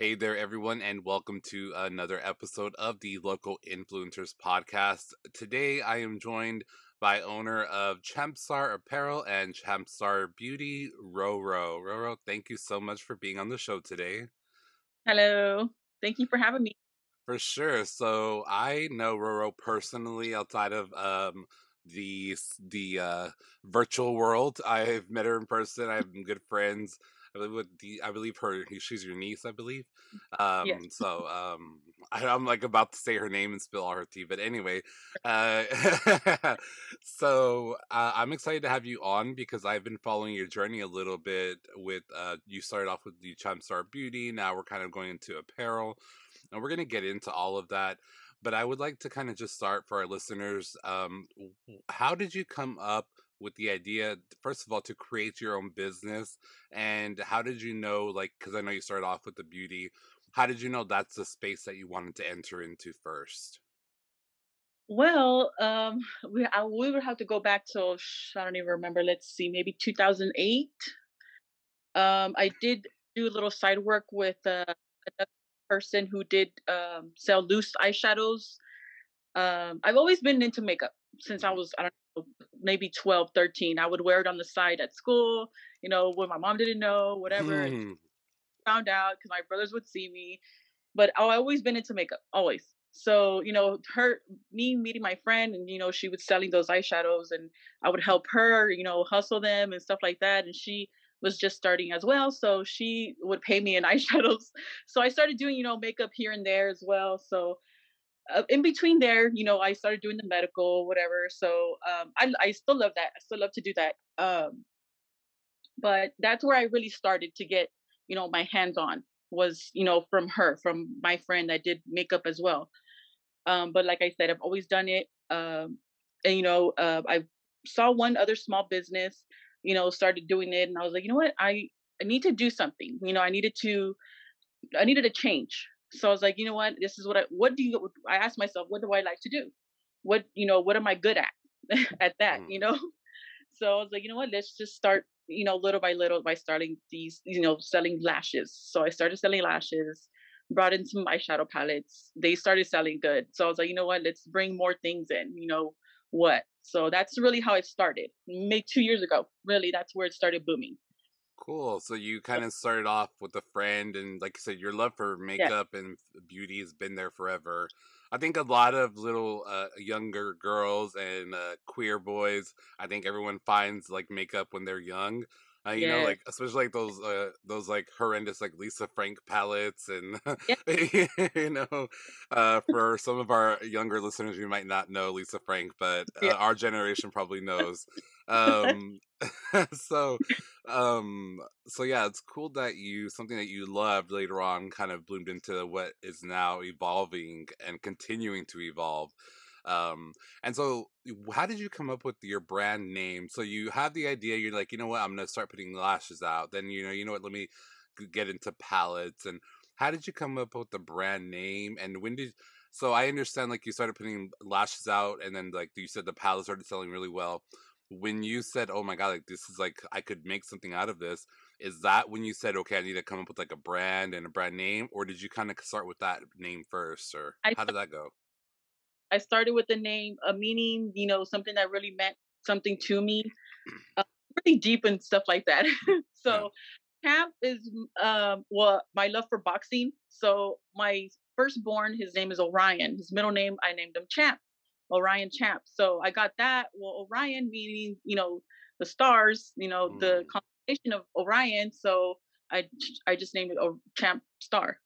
Hey there, everyone, and welcome to another episode of the Local Influencers Podcast. Today, I am joined by owner of Champstar Apparel and Champstar Beauty, Roro. Roro, thank you so much for being on the show today. Hello. Thank you for having me. For sure. So I know Roro personally outside of the virtual world. I've met her in person. I've been good friends. I believe she's your niece, I believe. Yes. I'm like about to say her name and spill all her tea, but anyway, uh, I'm excited to have you on because I've been following your journey a little bit. With you started off with the Champstar Beauty, now we're kind of going into apparel and we're going to get into all of that. But I would like to kind of just start for our listeners. How did you come up with the idea, first of all, to create your own business? And how did you know, like, because I know you started off with the beauty, how did you know that's the space that you wanted to enter into first? Well, we would have to go back to I don't even remember. Let's see, maybe 2008. I did do a little side work with another person who did sell loose eyeshadows. I've always been into makeup since I Mhm. was, I don't know, maybe 12, 13. I would wear it on the side at school, when my mom didn't know, whatever. I found out because my brothers would see me. But I always been into makeup, always. So, me meeting my friend and, she was selling those eyeshadows and I would help her, hustle them and stuff like that. And she was just starting as well. So she would pay me in eyeshadows. So I started doing, makeup here and there as well. So in between there, I started doing the medical, whatever. So I still love that. I still love to do that. But that's where I really started to get, my hands on was, from her, from my friend that did makeup as well. But like I said, I've always done it. And I saw one other small business, started doing it, and I was like, you know what, I need to do something. I needed a change. So I was like, you know what, this is what do you? I asked myself, what do I like to do? What am I good at? At that, Mhm. So I was like, you know what, let's just start, little by little by starting these, selling lashes. So I started selling lashes, brought in some eyeshadow palettes. They started selling good. So I was like, you know what, let's bring more things in, what. So that's really how it started. Maybe 2 years ago. Really, that's where it started booming. Cool. So you kind of started off with a friend, and like you said, your love for Yeah. makeup and beauty has been there forever. I think a lot of little younger girls and queer boys, I think everyone finds like makeup when they're young. Yeah. Like especially like those like horrendous like Lisa Frank palettes, and Yeah. for some of our younger listeners, you might not know Lisa Frank, but Yeah. our generation probably knows. Um, so um so yeah, it's cool that you something that you loved later on kind of bloomed into what is now evolving and continuing to evolve. um and so how did you come up with your brand name? So you have the idea, you're like, you know what, I'm gonna start putting lashes out, then you know what, let me get into palettes. And how did you come up with the brand name, and when did, so I understand like you started putting lashes out, and then like you said the palettes started selling really well. When you said, "Oh my god, like this is like I could make something out of this," is that when you said, "Okay, I need to come up with like a brand and a brand name," or did you kind of start with that name first, or I how did that go? I started with the name, a meaning, something that really meant something to me, uh, really deep and stuff like that. Yeah. So Champ is well, my love for boxing. So my firstborn, his name is Orion. His middle name I named him Champ, Orion Champ. So I got that. Well, Orion meaning, the stars, the Mm, constellation of Orion. So I I just named it Champ Star.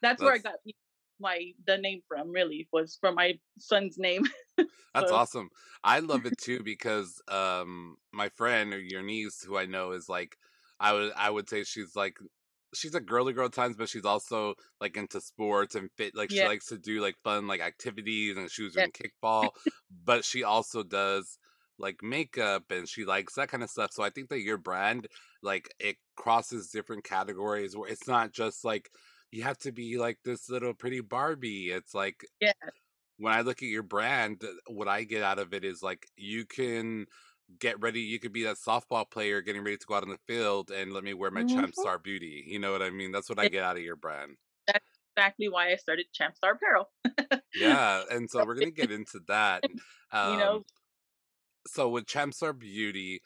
That's where I that's got the name from. Really was from my son's name. that's So awesome. I love it too because my friend or your niece, who I know, is like, I would say she's like, she's a girly girl at times, but she's also like into sports and fit. Like she yeah, likes to do like fun like activities, and she was yeah, doing kickball, but she also does like makeup and she likes that kind of stuff. So I think that your brand, like, it crosses different categories where it's not just like you have to be like this little pretty Barbie. It's like yeah, when I look at your brand, what I get out of it is like you can get ready. You could be that softball player getting ready to go out on the field and let me wear my Mhm. Champstar Beauty. You know what I mean? That's what I It get out of your brand. That's exactly why I started Champstar Apparel. Yeah, and so So we're it gonna get into that. you Um, know, so with Champstar Beauty,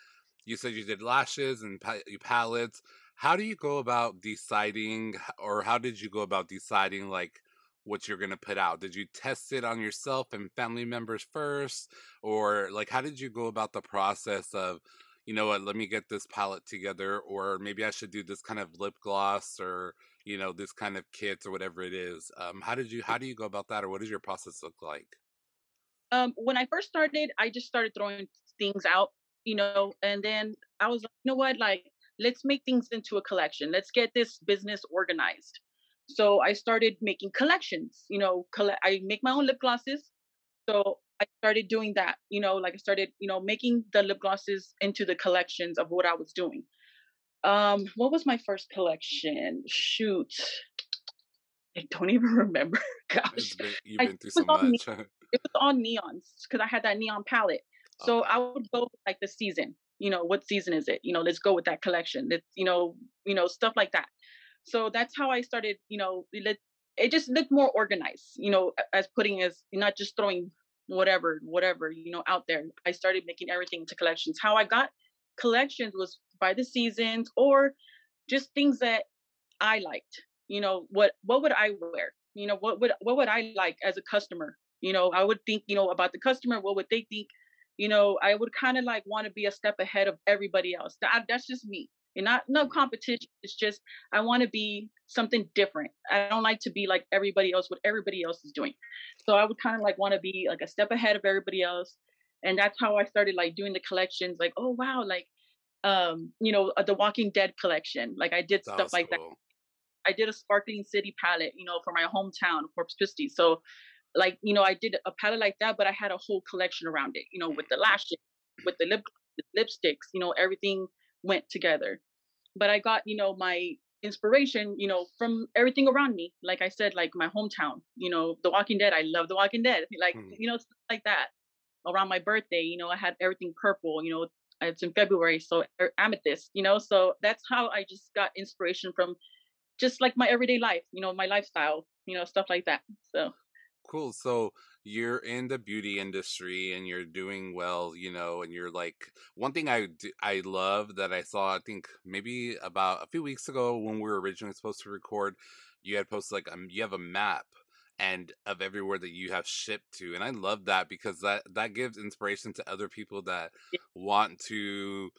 you said you did lashes and you palettes. How do you go about deciding, or how did you go about deciding like what you're gonna put out? Did you test it on yourself and family members first, or like how did you go about the process of, you know what, let me get this palette together, or maybe I should do this kind of lip gloss, or this kind of kit or whatever it is. How do you go about that, or what does your process look like? when I first started, I just started throwing things out, and then I was like, you know what, like let's make things into a collection. Let's get this business organized. So I started making collections. I make my own lip glosses. So I started doing that. Like I started, making the lip glosses into the collections of what I was doing. What was my first collection? Shoot, I don't even remember. Gosh, You've I been think through it was so on much. it was on neons because I had that neon palette. So Okay. I would go with, like the season. What season is it? Let's go with that collection. Stuff like that. So that's how I started. It just looked more organized. As putting as not just throwing whatever out there. I started making everything into collections. How I got collections was by the seasons or just things that I liked. What would I wear? What would I like as a customer? I would think, about the customer, what would they think? I would kind of like want to be a step ahead of everybody else. That's just me. And not no Mhm. competition. It's just I want to be something different. I don't like to be like everybody else, what everybody else is doing. So I would kind of like want to be like a step ahead of everybody else. And that's how I started like doing the collections, like, oh wow, like the Walking Dead collection. Like I did That stuff was like that. cool. I did a sparkling city palette, for my hometown, Corpus Christi. So, like, I did a palette like that, but I had a whole collection around it, with the lashes, with the lipsticks, everything went together. But I got, my inspiration, from everything around me. Like I said, like my hometown, The Walking Dead. I love The Walking Dead. Like, Mhm. stuff like that. Around my birthday, I had everything purple, it's in February, so amethyst, so that's how I just got inspiration from just like my everyday life, my lifestyle, stuff like that. So, Cool. So you're in the beauty industry and you're doing well, and you're like one thing I love that I saw, I think maybe about a few weeks ago when we were originally supposed to record, you had posted like you have a map and of everywhere that you have shipped to. And I love that because that gives inspiration to other people that yeah, want to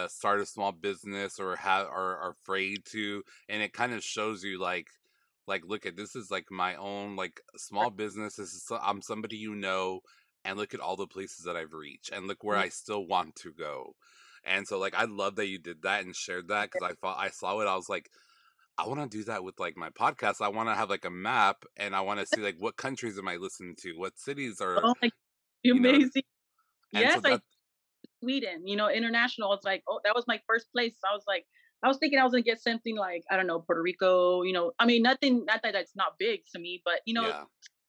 start a small business or have or are afraid to, and it kind of shows you like look at this is like my own like small business. I'm somebody, and look at all the places that I've reached and look where yeah, I still want to go. And so like I love that you did that and shared that because I saw it. I was like, I want to do that with like my podcast. I want to have like a map and I want to see like what countries am I listening to, what cities are, oh my, you know, amazing. and so Yes, I that Sweden, international. It's like, oh, that was my first place. I was thinking I was gonna get something like, I don't know, Puerto Rico. I mean, nothing, not that that's not big to me, but yeah,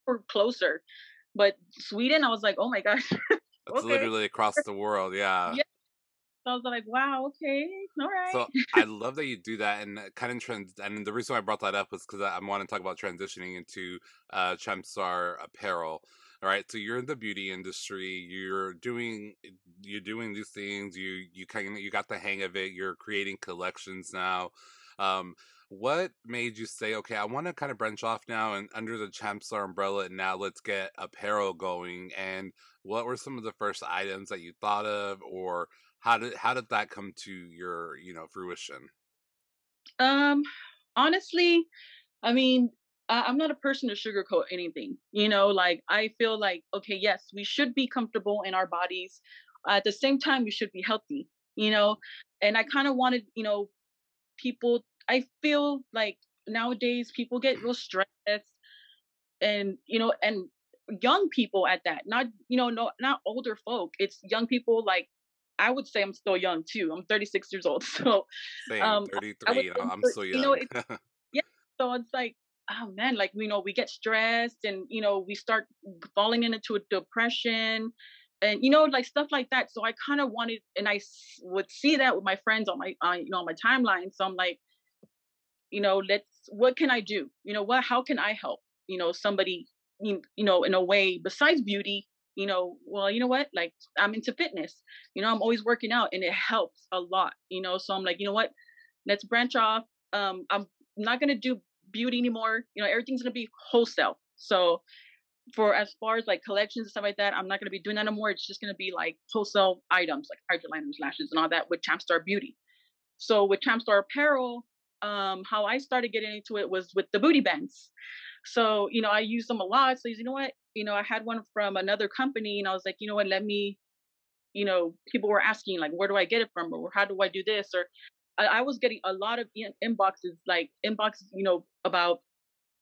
we're closer. But Sweden, I was like, oh my gosh, it's okay, literally across the world. Yeah. yeah. So I was like, wow, okay, all So right. I love that you do that and kind of and the reason why I brought that up was because I want to talk about transitioning into Champstar Apparel. All right, so you're in the beauty industry. You're doing these things. You got the hang of it. You're creating collections now. Um, what made you say, okay, I want to kind of branch off now and under the Champstar umbrella, and now let's get apparel going? And what were some of the first items that you thought of, or how did that come to your, fruition? Um, Honestly, I mean, I'm not a person to sugarcoat anything. Like I feel like, okay, yes, we should be comfortable in our bodies. At the same time, we should be healthy. You know, and I kind of wanted, people. I feel like nowadays people get real stressed, and young people at that. Not no, not older folk. It's young people. Like I would say, I'm still young too. I'm 36 years old, so Same, I would 33, say, I'm so young. yeah, so it's like, oh man, like we get stressed and we start falling into a depression and like stuff like that. So I kind of wanted, and would see that with my friends on my on my timeline. So I'm like, let's, what can I do? What, how can I help? Somebody, in a way besides beauty. Well, you know what? Like, I'm into fitness. I'm always working out, and it helps a lot. So I'm like, you know what? Let's branch off. I'm not gonna do beauty anymore. Everything's gonna be wholesale. So for as far as like collections and stuff like that, I'm not gonna be doing that anymore. It's just gonna be like wholesale items like hydroliners, lashes, and all that with Champstar Beauty. So with Champstar Apparel, how I started getting into it was with the booty bands. So, I use them a lot. So, you know what? I had one from another company, and I was like, you know what, let me, people were asking, like, where do I get it from? Or how do I do this? Or I was getting a lot of inboxes, about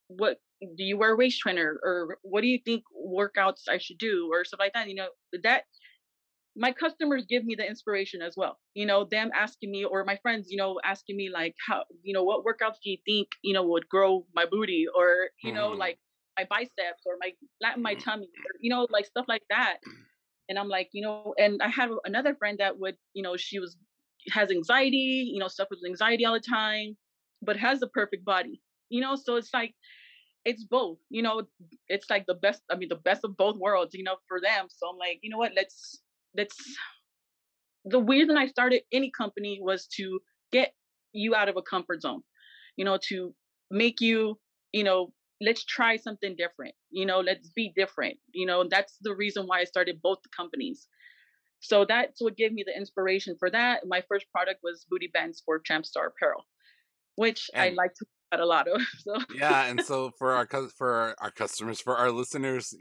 what do you wear a waist trainer? Or what do you think workouts I should do? Or stuff like that. That my customers give me the inspiration as well. Them asking me, or my friends, asking me like, how, what workouts do you think, would grow my booty, or, Mhm. like my biceps, or my flatten my tummy, or, like stuff like that. And I'm like, and I had another friend that would, she has anxiety, suffers with anxiety all the time, but has the perfect body, so it's like, it's both, it's like the best, I mean, the best of both worlds, for them. So I'm like, you know what, let's the reason I started any company was to get you out of a comfort zone, to make you, let's try something different, let's be different, that's the reason why I started both the companies. So that's what gave me the inspiration for that. My first product was booty bands for Champstar Apparel, which I And like to add a lot of. So yeah, and so for our customers, for our listeners,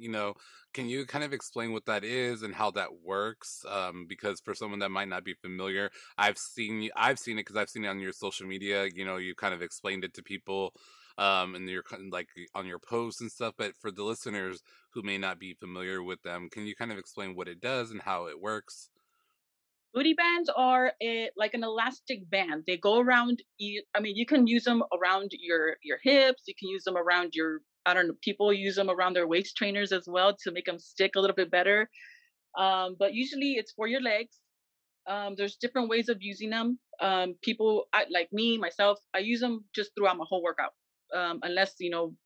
can you kind of explain what that is and how that works? Because for someone that might not be familiar, I've seen it because I've seen it on your social media. You kind of explained it to people, and your like on your posts and stuff. But for the listeners who may not be familiar with them, can you kind of explain what it does and how it works? booty bands are like an elastic band. They go around you. I mean, you can use them around your hips. You can use them around your. I don't know. People use them around their waist trainers as well to make them stick a little bit better. But usually it's for your legs. There's different ways of using them. Like me myself, I use them just throughout my whole workout. Unless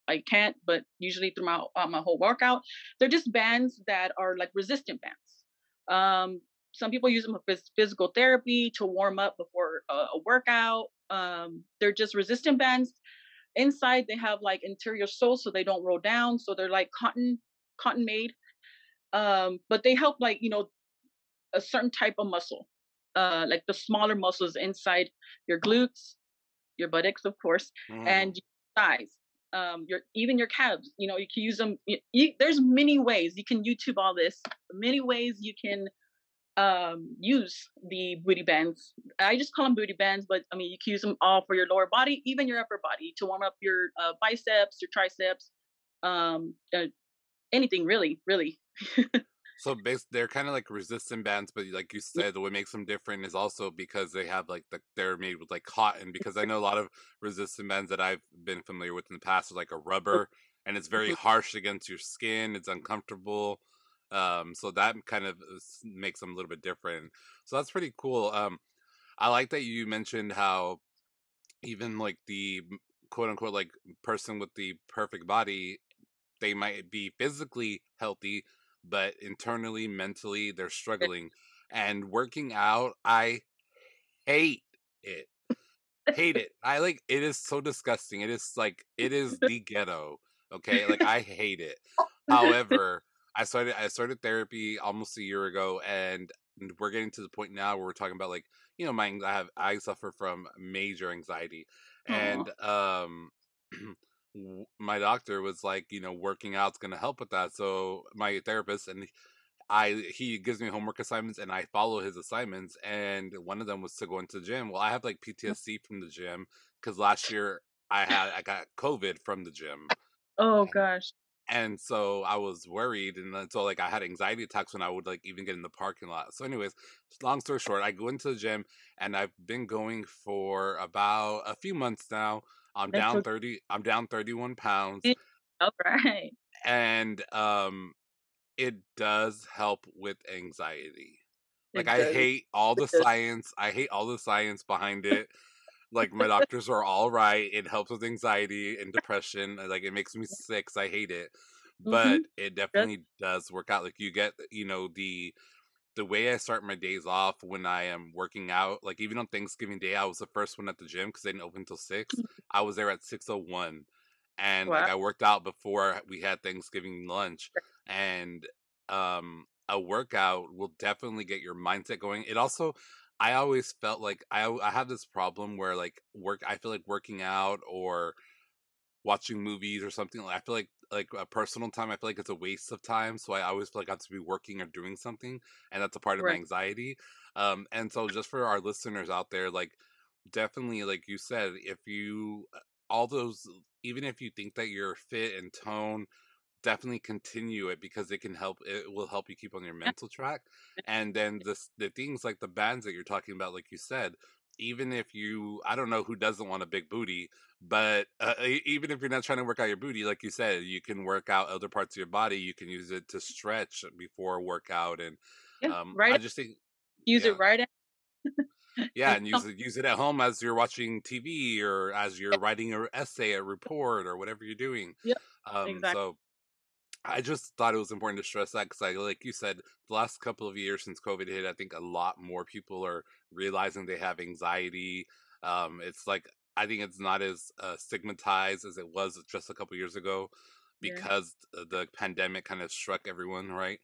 I can't, but usually through my whole workout, they're just bands that are like resistant bands. Some people use them for physical therapy to warm up before a workout. They're just resistant bands. Inside they have like interior soles so they don't roll down. So they're like cotton made. But they help like a certain type of muscle, like the smaller muscles inside your glutes, your buttocks, of course, Mhm. and your thighs. Your even your calves. You can use them. There's many ways you can YouTube all this. Many ways you can use the booty bands. I just call them booty bands, but I mean you can use them all for your lower body, even your upper body, to warm up your biceps, your triceps, anything really, really. So they're kind of like resistant bands, but like you Yeah. said, what makes them different is also because they have like they're made with like cotton. Because I know a lot of resistant bands that I've been familiar with in the past are like a rubber, and it's very Mhm. harsh against your skin. It's uncomfortable. So that kind of makes them a little bit different. So that's pretty cool. I like that you mentioned how even like the quote unquote like person with the perfect body, they might be physically healthy, but internally, mentally, they're struggling. And working out, I hate it. Hate it. I like it is so disgusting. It is like it is the ghetto. Okay? Like I hate it. However, I started therapy almost a year ago, and we're getting to the point now where we're talking about like, I suffer from major anxiety. Aw. And my doctor was like, working out's gonna help with that. So my therapist, and he gives me homework assignments and I follow his assignments, and one of them was to go into the gym. Well, I have like PTSD from the gym because last year I got COVID from the gym. Oh and gosh. and so I was worried, and then so like I had anxiety attacks when I would like even get in the parking lot. So anyways, long story short, I go into the gym, and I've been going for about a few months now. That's so I'm down 31 pounds. sweet. Alright. And it does help with anxiety. Like, It does. It does. I hate all the science behind it. Like, my doctors are all right. It helps with anxiety and depression. Like, it makes me sick 'cause I hate it. But Mhm. it Yep. definitely does work out. Like, you get, the way I start my days off when I am working out, like even on Thanksgiving Day, I was the first one at the gym because they didn't open till 6. I was there at 6:01, and like Wow. I worked out before we had Thanksgiving lunch, and a workout will definitely get your mindset going. It also, I always felt like I have this problem where like I feel like working out or watching movies or something. Like I feel like a personal time, I feel like it's a waste of time. So I always feel like I have to be working or doing something, and that's a part of my Right. anxiety. And so just for our listeners out there, like definitely, like you said, if you all those, even if you think that you're fit and tone, definitely continue it because it will help you keep on your Yeah. mental track. And then the things like the bands that you're talking about, like you said, even if you, I don't know who doesn't want a big booty, but even if you're not trying to work out your booty, like you said, you can work out other parts of your body. You can use it to stretch before a workout. And Yeah. I Right. just think, Use yeah, it right. yeah, And and use it at home as you're watching TV or as you're writing an essay, a report, or whatever you're doing. yep. Exactly. So I just thought it was important to stress that because like you said, the last couple of years since COVID hit, I think a lot more people are realizing they have anxiety. It's like, I think it's not as stigmatized as it was just a couple years ago Yeah. because the pandemic kind of struck everyone, right?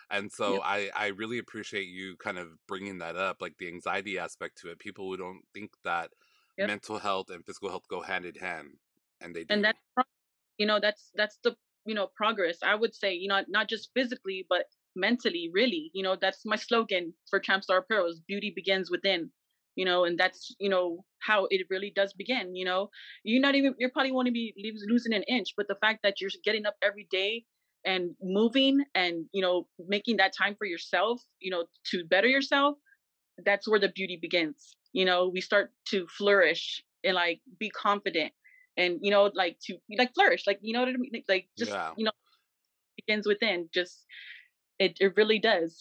And so Yep. I really appreciate you kind of bringing that up, like the anxiety aspect to it. People who don't think that Yep. mental health and physical health go hand in hand, and they And do. that's the progress, I would say, not just physically but mentally, really. That's my slogan for Champstar Apparel is beauty begins within. And that's how it really does begin. You're probably want to be losing an inch, but the fact that you're getting up every day and moving and making that time for yourself, to better yourself, that's where the beauty begins. We start to flourish and like be confident and like to like flourish, like what I mean, like just Yeah. begins within. Just it really does.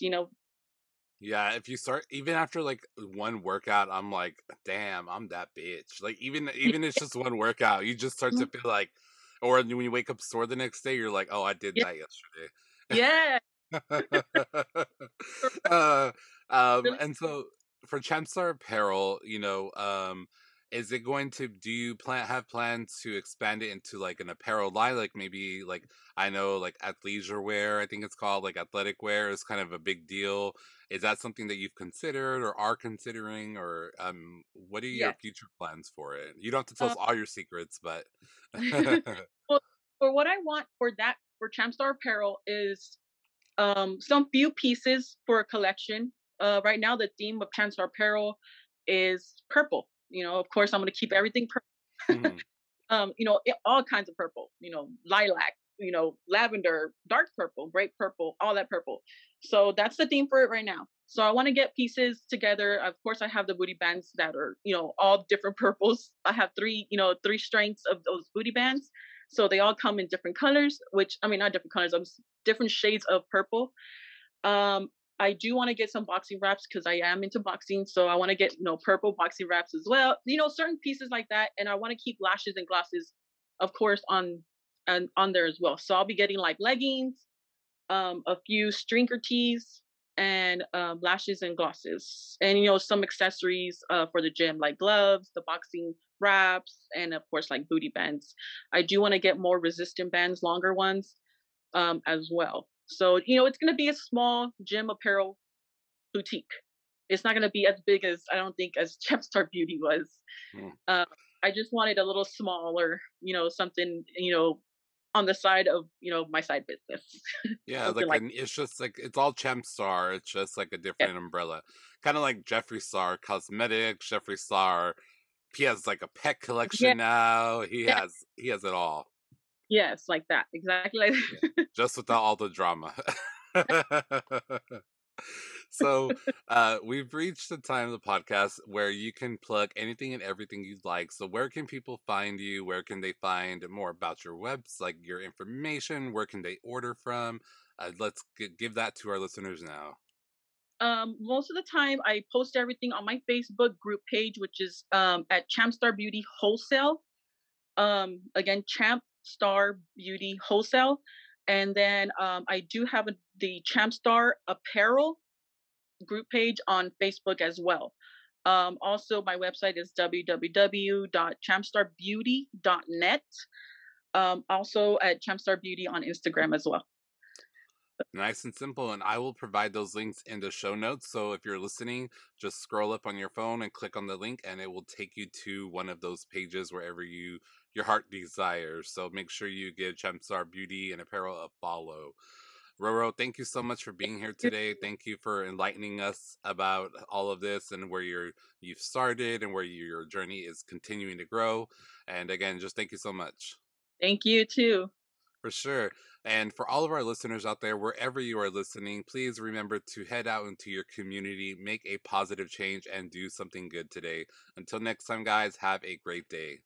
Yeah, if you start even after like one workout, I'm like, damn, I'm that bitch. Like even it's just one workout, you just start to Mhm. feel like, or when you wake up sore the next day, you're like, oh, I did Yeah, that yesterday. yeah. uh, Really, and so for Champstar Apparel, is it going to, do you have plans to expand it into like an apparel line, like maybe like, I know like athleisure wear, I think it's called, like athletic wear is kind of a big deal. Is that something that you've considered or are considering, or what are your yes. future plans for it? You don't have to tell us um, all your secrets, but well, for what I want for Champstar Apparel is some few pieces for a collection. Right now the theme of Champstar Apparel is purple. Of course I'm going to keep everything purple. Mhm. All kinds of purple, lilac, lavender, dark purple, grape purple, all that purple. So that's the theme for it right now. So I want to get pieces together. Of course, I have the booty bands that are, all different purples. I have three strengths of those booty bands. So they all come in different colors, which I mean, not different colors, different shades of purple. Um, I do want to get some boxing wraps because I am into boxing. So I want to get, purple boxing wraps as well. Certain pieces like that. And I want to keep lashes and glosses, of course, on there as well. So I'll be getting like leggings, a few strinker tees, and lashes and glosses, and some accessories for the gym like gloves, the boxing wraps, and of course like booty bands. I do want to get more resistant bands, longer ones, as well. So, it's going to be a small gym apparel boutique. It's not going to be as big as, I don't think, as Champstar Beauty was. Mm. Uh, I just wanted a little smaller, something, on the side of, my side business, Yeah, something like like, an it's just like it's all Champ Star. It's just like a yeah, different umbrella, kind of like Jeffree Star Cosmetics. Jeffree Star, he has like a pet yeah, collection now. yeah, He has it all. yes, like that, exactly like Yeah, that. just without all the drama. So, we've reached the time of the podcast where you can plug anything and everything you'd like. So, where can people find you? Where can they find more about your webs, like your information? Where can they order from? Give that to our listeners now. Most of the time, I post everything on my Facebook group page, which is at Champstar Beauty Wholesale. Again, Champstar Beauty Wholesale, and then I do have the Champstar Apparel group page on Facebook as well. Also, my website is www.champstarbeauty.net. Also at Champstar Beauty on Instagram as well. Nice and simple, and I will provide those links in the show notes. So if you're listening, just scroll up on your phone and click on the link, and it will take you to one of those pages wherever your heart desires. So make sure you give Champstar Beauty and Apparel a follow. Roro, thank you so much for being here today. Thank you for enlightening us about all of this and where you've started and where your journey is continuing to grow. And again, just thank you so much. Thank you too. For sure. And for all of our listeners out there, wherever you are listening, please remember to head out into your community, make a positive change, and do something good today. Until next time, guys, have a great day.